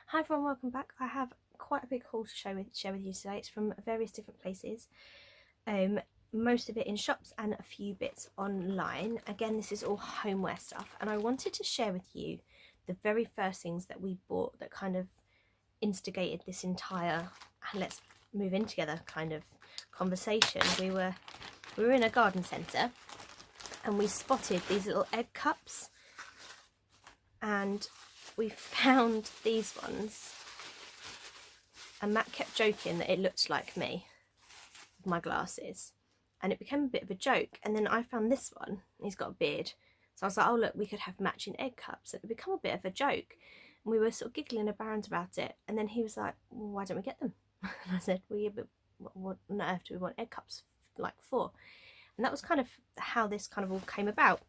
Hi everyone, welcome back. I have quite a big haul to share with you today. It's from various different places, most of it in shops and a few bits online. Again, this is all homeware stuff, and I wanted to share with you the very first things that we bought that kind of instigated this entire let's move in together kind of conversation. We were in a garden centre and we spotted these little egg cups, and we found these ones, and Matt kept joking that it looked like me with my glasses, and it became a bit of a joke. And then I found this one, he's got a beard, so I was like, oh look, we could have matching egg cups. And it became a bit of a joke, and we were sort of giggling about it, and then he was like, well, why don't we get them? And I said, well yeah, but what on earth do we want egg cups like for? And that was kind of how this kind of all came about.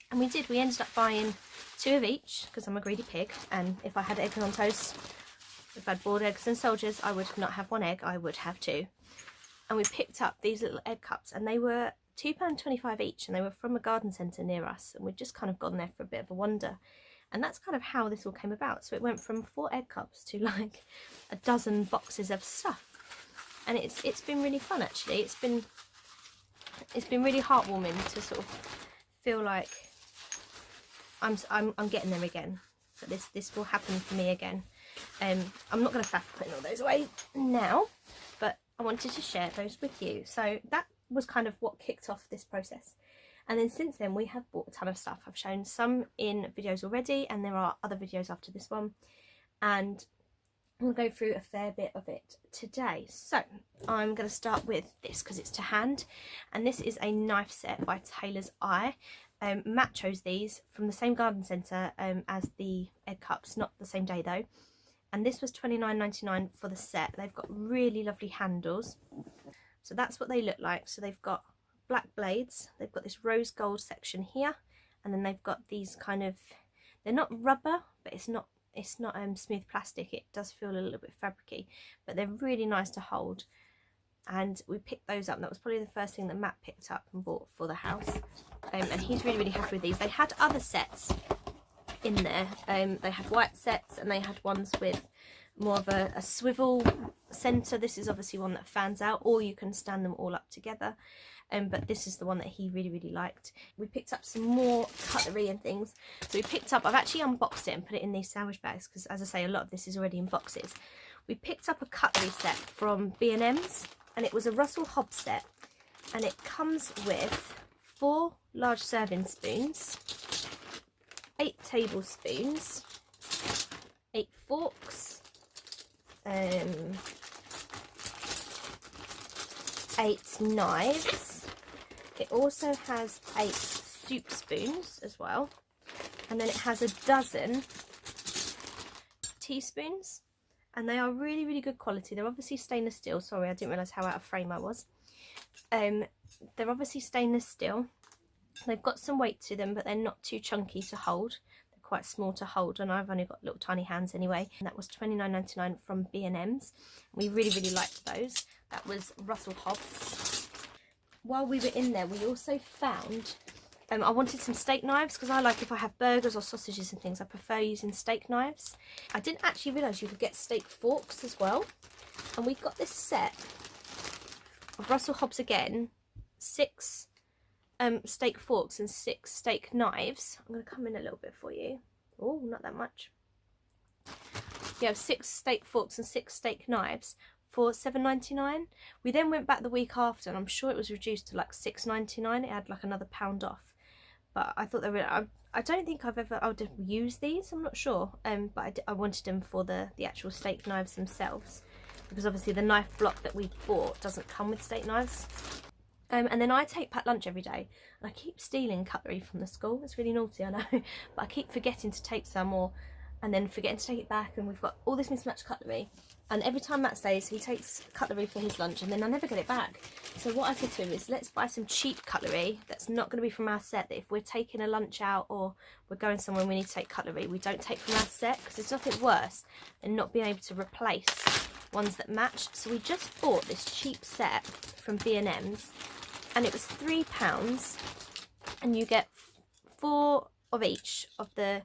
And we ended up buying 2 of each, because I'm a greedy pig, and if I had eggs on toast, if I had boiled eggs and soldiers, I would not have 1 egg, I would have 2. And we picked up these little egg cups, and they were £2.25 each, and they were from a garden centre near us, and we'd just kind of gone there for a bit of a wander. And that's kind of how this all came about. So it went from 4 egg cups to like a dozen boxes of stuff. And it's been really fun, actually. It's been really heartwarming to sort of feel like I'm getting there again. So this will happen for me again. I'm not going to faff putting all those away now, but I wanted to share those with you. So that was kind of what kicked off this process. And then since then we have bought a ton of stuff. I've shown some in videos already, and there are other videos after this one, and we'll go through a fair bit of it today. So I'm going to start with this because it's to hand, and this is a knife set by Taylor's Eye. Matt chose these from the same garden centre as the egg cups, not the same day though, and this was £29.99 for the set. They've got really lovely handles, so that's what they look like. So they've got black blades, they've got this rose gold section here, and then they've got these kind of, they're not rubber, but it's not smooth plastic. It does feel a little bit fabricy, but they're really nice to hold. And we picked those up, and that was probably the first thing that Matt picked up and bought for the house, and he's really happy with these. They had other sets in there. They had white sets, and they had ones with more of a swivel centre. This is obviously one that fans out, or you can stand them all up together, but this is the one that he really liked. We picked up some more cutlery and things. So we picked up, I've actually unboxed it and put it in these sandwich bags because, as I say, a lot of this is already in boxes. We picked up a cutlery set from B&M's, and it was a Russell Hobbs set, and it comes with 4 large serving spoons, 8 tablespoons, 8 forks, 8 knives. It also has 8 soup spoons as well, and then it has a dozen teaspoons. And they are really good quality. They're obviously stainless steel. Sorry, I didn't realise how out of frame I was. They're obviously stainless steel. They've got some weight to them, but they're not too chunky to hold. They're quite small to hold, and I've only got little tiny hands anyway. And that was £29.99 from B&M's. We really liked those. That was Russell Hobbs. While we were in there, we also found, I wanted some steak knives, because I like, if I have burgers or sausages and things, I prefer using steak knives. I didn't actually realise you could get steak forks as well. And we got this set of Russell Hobbs again, 6 steak forks and 6 steak knives. I'm going to come in a little bit for you. Oh, not that much. You have 6 steak forks and 6 steak knives for £7.99. We then went back the week after, and I'm sure it was reduced to like £6.99. It had like another £1 off. But I thought they were, I don't think I would have used these, I'm not sure. But I wanted them for the actual steak knives themselves, because obviously the knife block that we bought doesn't come with steak knives. And then I take packed lunch every day, and I keep stealing cutlery from the school. It's really naughty, I know, but I keep forgetting to take some, and then forgetting to take it back, and we've got all this mismatched cutlery. And every time Matt stays, he takes cutlery for his lunch, and then I never get it back. So what I said to him is, let's buy some cheap cutlery that's not going to be from our set, that if we're taking a lunch out or we're going somewhere and we need to take cutlery, we don't take from our set, because there's nothing worse than not being able to replace ones that match. So we just bought this cheap set from B&M's, and it was £3, and you get 4 of each of the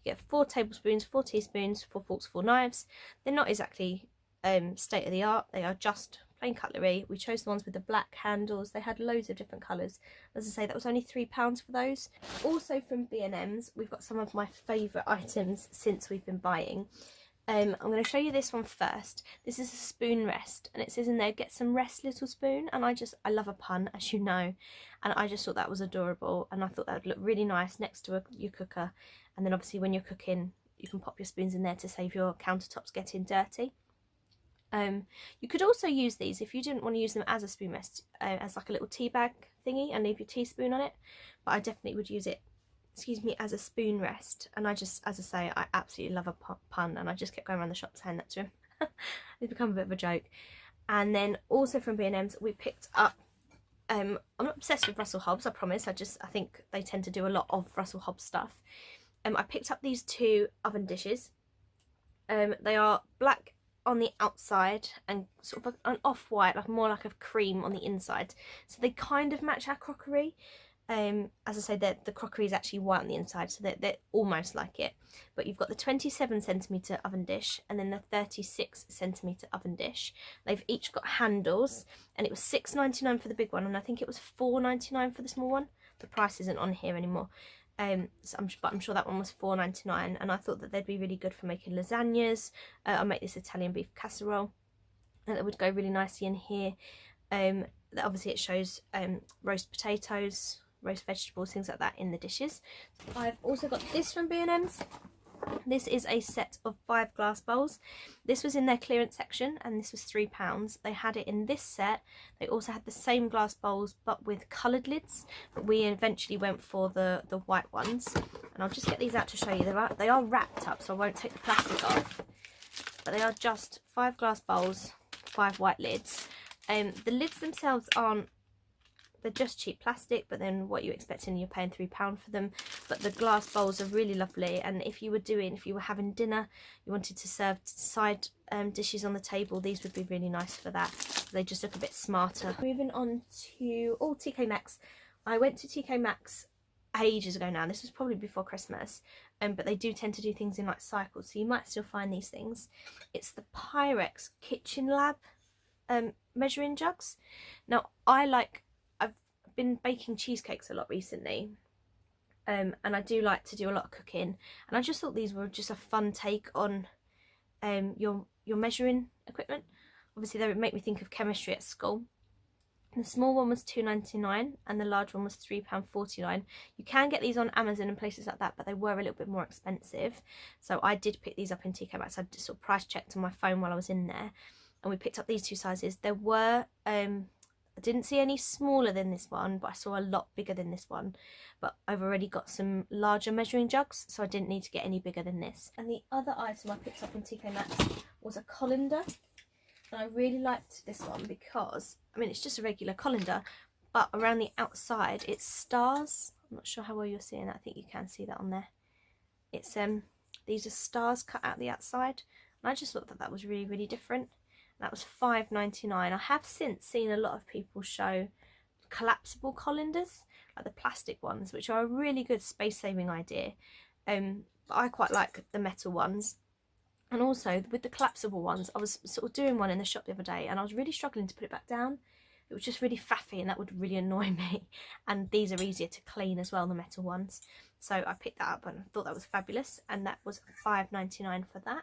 You get 4 tablespoons, 4 teaspoons, 4 forks, 4 knives. They're not exactly state of the art, they are just plain cutlery. We chose the ones with the black handles. They had loads of different colours. As I say, that was only £3 for those. Also from B&M's, we've got some of my favourite items since we've been buying. I'm going to show you this one first. This is a spoon rest, and it says in there, get some rest little spoon, and I love a pun, as you know, and I just thought that was adorable, and I thought that would look really nice next to your cooker. And then obviously when you're cooking, you can pop your spoons in there to save your countertops getting dirty. You could also use these if you didn't want to use them as a spoon rest, as like a little tea bag thingy and leave your teaspoon on it, but I definitely would use it, excuse me, as a spoon rest. And I just, as I say, I absolutely love a pun, and I just kept going around the shop saying that to him. It's become a bit of a joke. And then also from B&M's, we picked up, I'm not obsessed with Russell Hobbs, I promise, I think they tend to do a lot of Russell Hobbs stuff. I picked up these 2 oven dishes. They are black on the outside and sort of an off-white, like more like a cream on the inside, so they kind of match our crockery. As I say, the crockery is actually white on the inside, so they're almost like it. But you've got the 27cm oven dish and then the 36cm oven dish. They've each got handles, and it was £6.99 for the big one, and I think it was £4.99 for the small one. The price isn't on here anymore. But I'm sure that one was £4.99, and I thought that they'd be really good for making lasagnas. I'll make this Italian beef casserole, and that would go really nicely in here. Obviously it shows roast potatoes, roast vegetables, things like that in the dishes. I've also got this from B&M's. This is a set of 5 glass bowls. This was in their clearance section, and this was £3. They had it in this set. They also had the same glass bowls but with coloured lids, but we eventually went for the white ones. And I'll just get these out to show you. They are wrapped up, so I won't take the plastic off, but they are just 5 glass bowls, 5 white lids. The lids themselves aren't, they're just cheap plastic, but then what you expecting, you're paying £3 for them. But the glass bowls are really lovely, and if you were having dinner, you wanted to serve side dishes on the table, these would be really nice for that. They just look a bit smarter. Moving on to TK Maxx. I went to TK Maxx ages ago now. This was probably before Christmas, but they do tend to do things in like cycles, so you might still find these things. It's the Pyrex Kitchen Lab measuring jugs. Now I've been baking cheesecakes a lot recently, and I do like to do a lot of cooking, and I just thought these were just a fun take on your measuring equipment. Obviously they would make me think of chemistry at school. The small one was £2.99 and the large one was £3.49. You can get these on Amazon and places like that, but they were a little bit more expensive, so I did pick these up in TK Maxx. I just sort of price checked on my phone while I was in there, and we picked up these 2 sizes. There were I didn't see any smaller than this one, but I saw a lot bigger than this one. But I've already got some larger measuring jugs, so I didn't need to get any bigger than this. And the other item I picked up in TK Maxx was a colander. And I really liked this one because, I mean, it's just a regular colander, but around the outside it's stars. I'm not sure how well you're seeing that. I think you can see that on there. It's these are stars cut out the outside, and I just thought that that was really, really different. That was £5.99. I have since seen a lot of people show collapsible colanders, like the plastic ones, which are a really good space-saving idea. But I quite like the metal ones. And also with the collapsible ones, I was sort of doing one in the shop the other day, and I was really struggling to put it back down. It was just really faffy, and that would really annoy me. And these are easier to clean as well, the metal ones. So I picked that up and I thought that was fabulous, and that was £5.99 for that.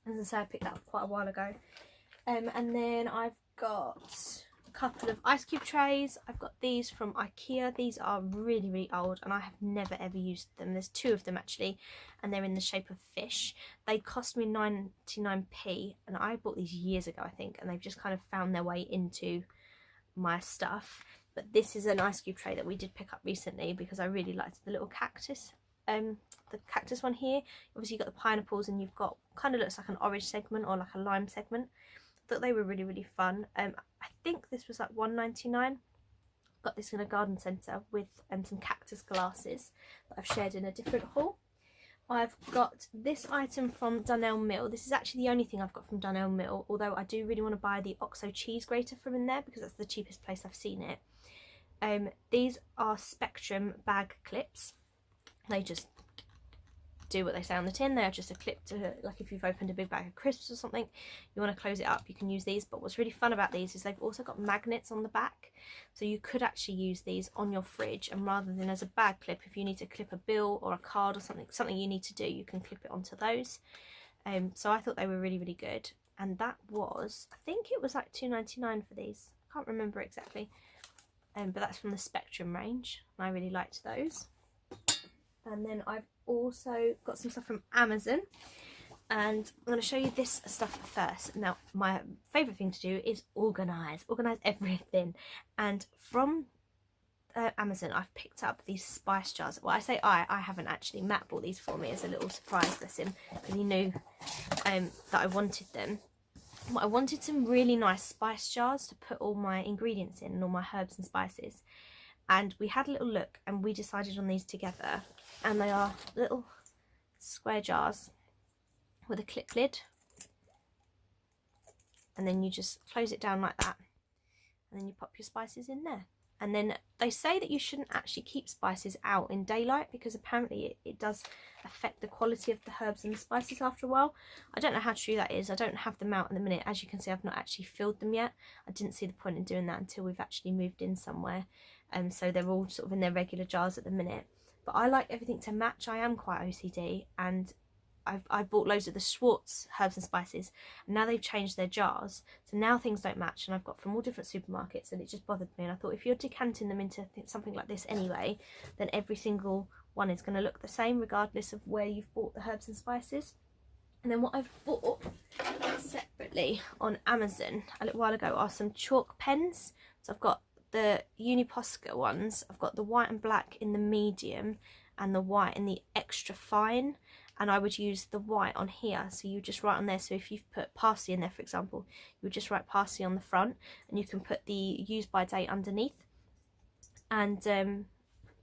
As I say, I picked that up quite a while ago. And then I've got a couple of ice cube trays. I've got these from Ikea. These are really, really old, and I have never ever used them. There's 2 of them actually, and they're in the shape of fish. They cost me 99p, and I bought these years ago, I think, and they've just kind of found their way into my stuff. But this is an ice cube tray that we did pick up recently because I really liked the little cactus. The cactus one here. Obviously you've got the pineapples, and you've got, kind of looks like an orange segment or like a lime segment. Thought they were really, really fun. I think this was like £1.99. Got this in a garden centre with some cactus glasses that I've shared in a different haul. I've got this item from Dunelm. This is actually the only thing I've got from Dunelm, although I do really want to buy the Oxo cheese grater from in there because that's the cheapest place I've seen it. These are Spectrum bag clips. They just do what they say on the tin. They are just a clip to, like if you've opened a big bag of crisps or something, you want to close it up, you can use these. But what's really fun about these is they've also got magnets on the back, so you could actually use these on your fridge, and rather than as a bag clip, if you need to clip a bill or a card or something you need to do, you can clip it onto those. So I thought they were really, really good. And that was, I think it was like £2.99 for these. I can't remember exactly. But that's from the Spectrum range, and I really liked those. And then I've also got some stuff from Amazon, and I'm going to show you this stuff first. Now, my favourite thing to do is organise everything. And from Amazon, I've picked up these spice jars. Well, I say I haven't actually. Matt bought these for me as a little surprise, bless him, because he knew that I wanted them. I wanted some really nice spice jars to put all my ingredients in and all my herbs and spices. And we had a little look and we decided on these together. And they are little square jars with a clip lid. And then you just close it down like that. And then you pop your spices in there. And then they say that you shouldn't actually keep spices out in daylight, because apparently it does affect the quality of the herbs and the spices after a while. I don't know how true that is. I don't have them out in the minute. As you can see, I've not actually filled them yet. I didn't see the point in doing that until we've actually moved in somewhere. So they're all sort of in their regular jars at the minute. But I like everything to match. I am quite OCD, and I bought loads of the Schwartz herbs and spices, and now they've changed their jars, so now things don't match, and I've got from all different supermarkets, and it just bothered me. And I thought, if you're decanting them into something like this anyway, then every single one is going to look the same regardless of where you've bought the herbs and spices. And then what I've bought separately on Amazon a little while ago are some chalk pens. So I've got the Uniposca ones, I've got the white and black in the medium and the white in the extra fine. And I would use the white on here, so you just write on there. So if you've put parsley in there, for example, you would just write parsley on the front, and you can put the use by date underneath. And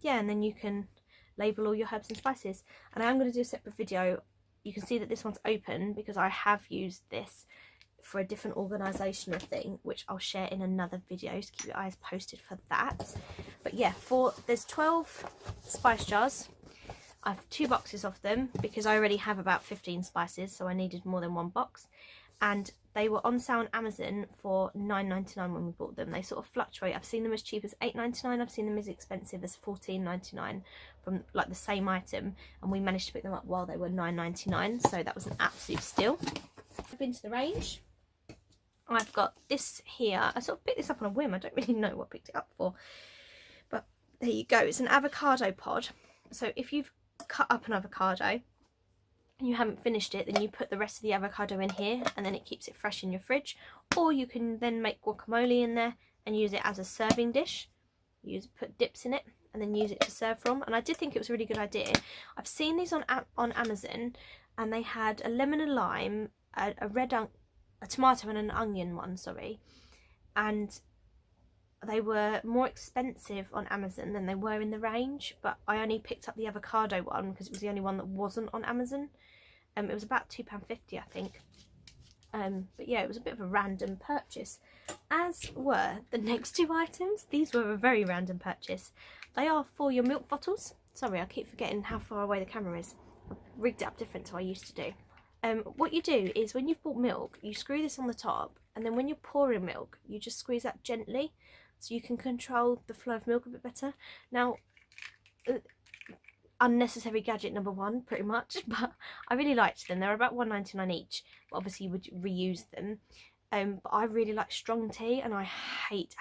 yeah, and then you can label all your herbs and spices. And I'm going to do a separate video. You can see that this one's open because I have used this for a different organisational thing, which I'll share in another video, so keep your eyes posted for that. But yeah, there's 12 spice jars. I have 2 boxes of them because I already have about 15 spices, so I needed more than 1 box. And they were on sale on Amazon for £9.99 when we bought them. They sort of fluctuate. I've seen them as cheap as £8.99. I've seen them as expensive as £14.99 from like the same item, and we managed to pick them up while they were £9.99, so that was an absolute steal. I've been to the range. I've got this here. I sort of picked this up on a whim. I don't really know what I picked it up for, but there you go. It's an avocado pod. So if you've cut up an avocado and you haven't finished it, then you put the rest of the avocado in here, and then it keeps it fresh in your fridge. Or you can then make guacamole in there and use it as a serving dish. Put dips in it and then use it to serve from. And I did think it was a really good idea. I've seen these on Amazon, and they had a lemon and lime, a tomato and an onion one, sorry, and they were more expensive on Amazon than they were in the range, but I only picked up the avocado one because it was the only one that wasn't on Amazon. It was about £2.50, I think. But yeah, it was a bit of a random purchase, as were the next 2 items. These were a very random purchase. They are for your milk bottles. Sorry, I keep forgetting how far away the camera is. I've rigged it up different to what I used to do. What you do is, when you've bought milk, you screw this on the top, and then when you're pouring milk, you just squeeze that gently, so you can control the flow of milk a bit better. Now, unnecessary gadget number 1, pretty much, but I really liked them. They're about £1.99 each, but obviously you would reuse them. But I really like strong tea, and I hate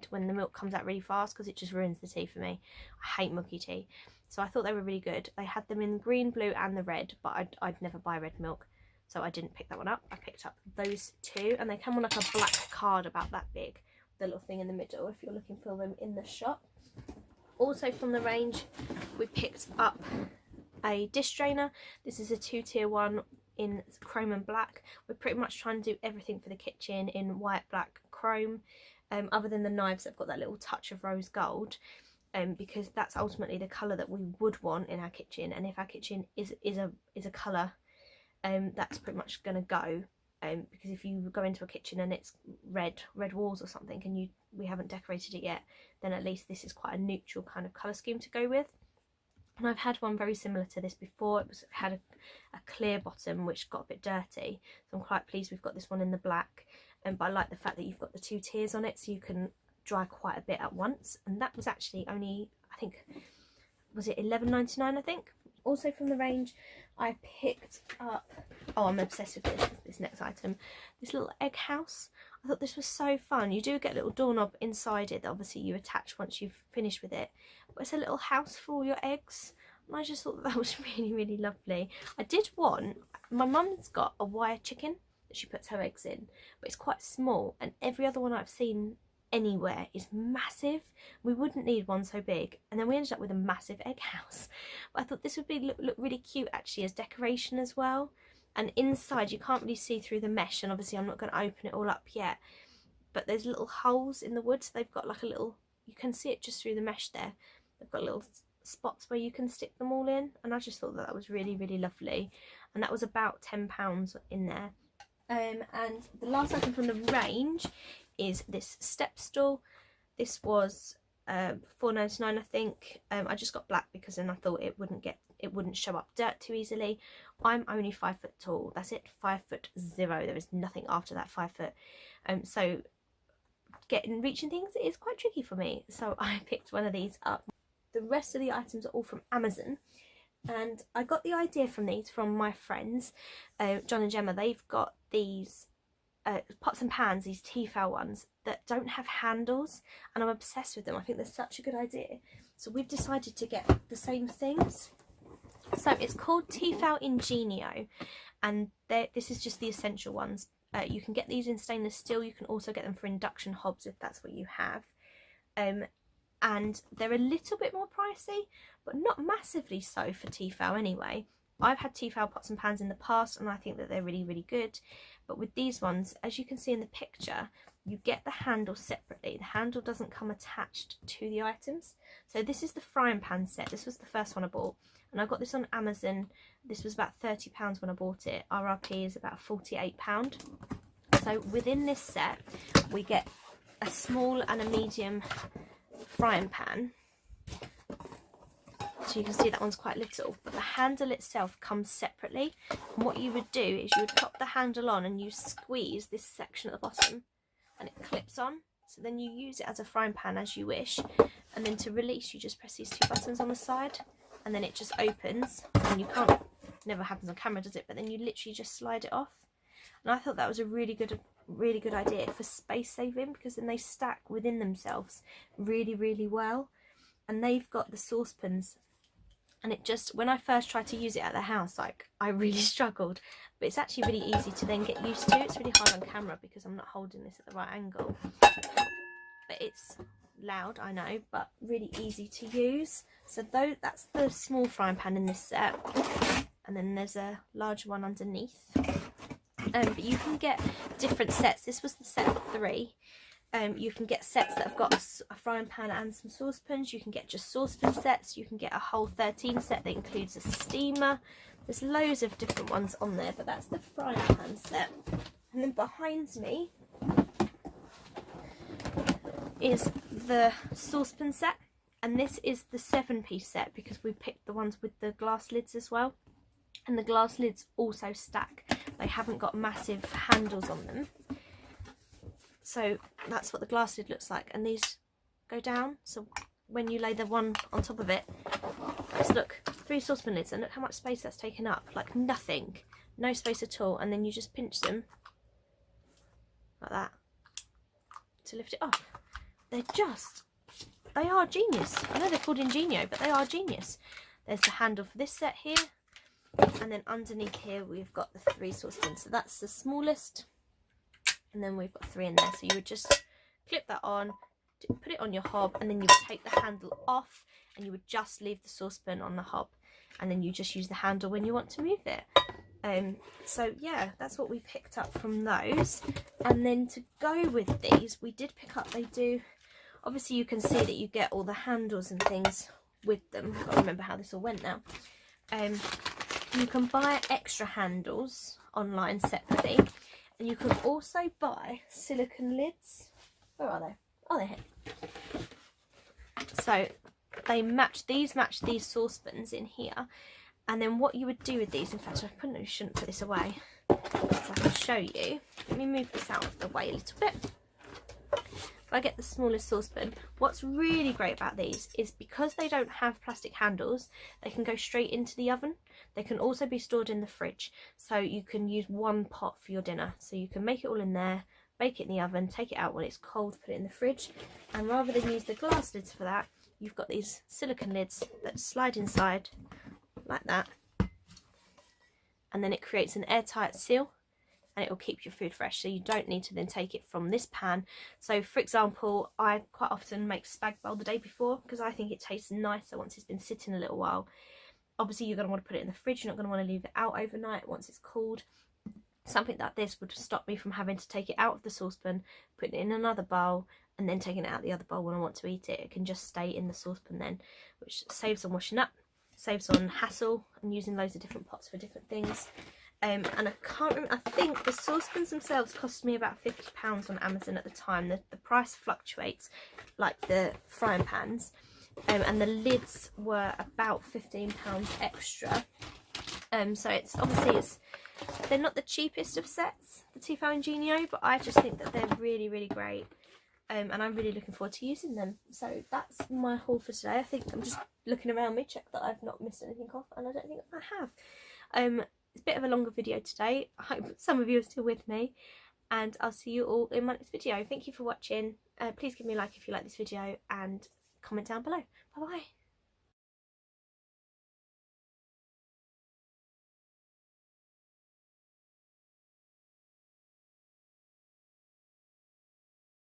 when the milk comes out really fast, because it just ruins the tea for me. I hate milky tea. So I thought they were really good. They had them in green, blue and the red, but I'd never buy red milk, so I didn't pick that one up. I picked up those 2, and they come on like a black card about that big, the little thing in the middle, if you're looking for them in the shop. Also from the range, we picked up a dish drainer. This is a 2-tier one in chrome and black. We're pretty much trying to do everything for the kitchen in white, black, chrome, other than the knives that have got that little touch of rose gold. Because that's ultimately the colour that we would want in our kitchen, and if our kitchen is a colour, that's pretty much going to go. Because if you go into a kitchen and it's red walls or something, and we haven't decorated it yet, then at least this is quite a neutral kind of colour scheme to go with. And I've had one very similar to this before. It had a clear bottom which got a bit dirty, so I'm quite pleased we've got this one in the black. But I like the fact that you've got the 2 tiers on it, so you can dry quite a bit at once. And that was actually only, I think, was it £11.99 I think. Also from the range I picked up, oh I'm obsessed with this next item, this little egg house. I thought this was so fun. You do get a little doorknob inside it that obviously you attach once you've finished with it, but it's a little house for all your eggs, and I just thought that was really lovely. I did want, my mum's got a wire chicken that she puts her eggs in, but it's quite small, and every other one I've seen anywhere is massive. We wouldn't need one so big, and then we ended up with a massive egg house. But I thought this would be look really cute actually as decoration as well. And inside you can't really see through the mesh, and obviously I'm not going to open it all up yet, but there's little holes in the wood, so they've got like a little, you can see it just through the mesh there, they've got little spots where you can stick them all in, and I just thought that was really lovely. And that was about £10 in there. And the last item from the range is this step stool. This was £4.99 I think. I just got black because then I thought it wouldn't show up dirt too easily. I'm only 5 foot tall, that's it, 5'0". There is nothing after that 5 foot. So reaching things is quite tricky for me, so I picked one of these up. The rest of the items are all from Amazon, and I got the idea from these from my friends, John and Gemma. They've got these pots and pans, these Tefal ones that don't have handles, and I'm obsessed with them. I think they're such a good idea, so we've decided to get the same things. So it's called Tefal Ingenio, and this is just the essential ones. You can get these in stainless steel. You can also get them for induction hobs if that's what you have. And they're a little bit more pricey, but not massively so for Tefal anyway. I've had Tefal pots and pans in the past, and I think that they're really good. But with these ones, as you can see in the picture, you get the handle separately. The handle doesn't come attached to the items. So this is the frying pan set. This was the first one I bought, and I got this on Amazon. This was about £30 when I bought it. RRP is about £48. So within this set, we get a small and a medium frying pan. So you can see that one's quite little, but the handle itself comes separately. And what you would do is you would pop the handle on and you squeeze this section at the bottom and it clips on. So then you use it as a frying pan as you wish, and then to release you just press these 2 buttons on the side, and then it just opens, and you can't, never happens on camera does it, but then you literally just slide it off. And I thought that was a really good idea for space saving, because then they stack within themselves really well. And they've got the saucepans, and it just, when I first tried to use it at the house, like, I really struggled, but it's actually really easy to then get used to. It's really hard on camera because I'm not holding this at the right angle, but it's loud, I know, but really easy to use. So that's the small frying pan in this set, and then there's a larger one underneath. But you can get different sets. This was the set of 3. You can get sets that have got a frying pan and some saucepans. You can get just saucepan sets. You can get a whole 13 set that includes a steamer. There's loads of different ones on there, but that's the frying pan set. And then behind me is the saucepan set, and this is the 7-piece set because we picked the ones with the glass lids as well, and the glass lids also stack. They haven't got massive handles on them, so that's what the glass lid looks like, and these go down, so when you lay the one on top of it, just look, 3 saucepan lids, and look how much space that's taken up, like nothing, no space at all. And then you just pinch them like that to lift it off. They are genius. I know they're called Ingenio, but they are genius. There's the handle for this set here, and then underneath here we've got the 3 saucepans. So that's the smallest, and then we've got 3 in there. So you would just clip that on, put it on your hob, and then you would take the handle off, and you would just leave the saucepan on the hob, and then you just use the handle when you want to move it. So yeah, that's what we picked up from those. And then to go with these, we did pick up, they do, obviously you can see that you get all the handles and things with them. I can't remember how this all went now. You can buy extra handles online separately, and you can also buy silicone lids. Where are they? Oh, they're here. So they match these saucepans in here. And then what you would do with these, in fact I probably shouldn't put this away, so I can show you. Let me move this out of the way a little bit. If I get the smallest saucepan, what's really great about these is because they don't have plastic handles, they can go straight into the oven. They can also be stored in the fridge, so you can use one pot for your dinner. So you can make it all in there, bake it in the oven, take it out when it's cold, put it in the fridge, and rather than use the glass lids for that, you've got these silicone lids that slide inside like that, and then it creates an airtight seal and it will keep your food fresh, so you don't need to then take it from this pan. So for example, I quite often make spag bowl the day before because I think it tastes nicer once it's been sitting a little while. Obviously you're going to want to put it in the fridge, you're not going to want to leave it out overnight once it's cooled. Something like this would stop me from having to take it out of the saucepan, putting it in another bowl, and then taking it out the other bowl when I want to eat it. It can just stay in the saucepan then, which saves on washing up, saves on hassle and using loads of different pots for different things. And I can't remember, I think the saucepans themselves cost me about £50 on Amazon at the time. The price fluctuates like the frying pans, and the lids were about £15 extra. So it's obviously they're not the cheapest of sets, the Tefal Ingenio, but I just think that they're really, really great. And I'm really looking forward to using them. So that's my haul for today. I think I'm just looking around me, check that I've not missed anything off, and I don't think I have. It's a bit of a longer video today. I hope some of you are still with me, and I'll see you all in my next video. Thank you for watching. Please give me a like if you like this video and comment down below. Bye bye.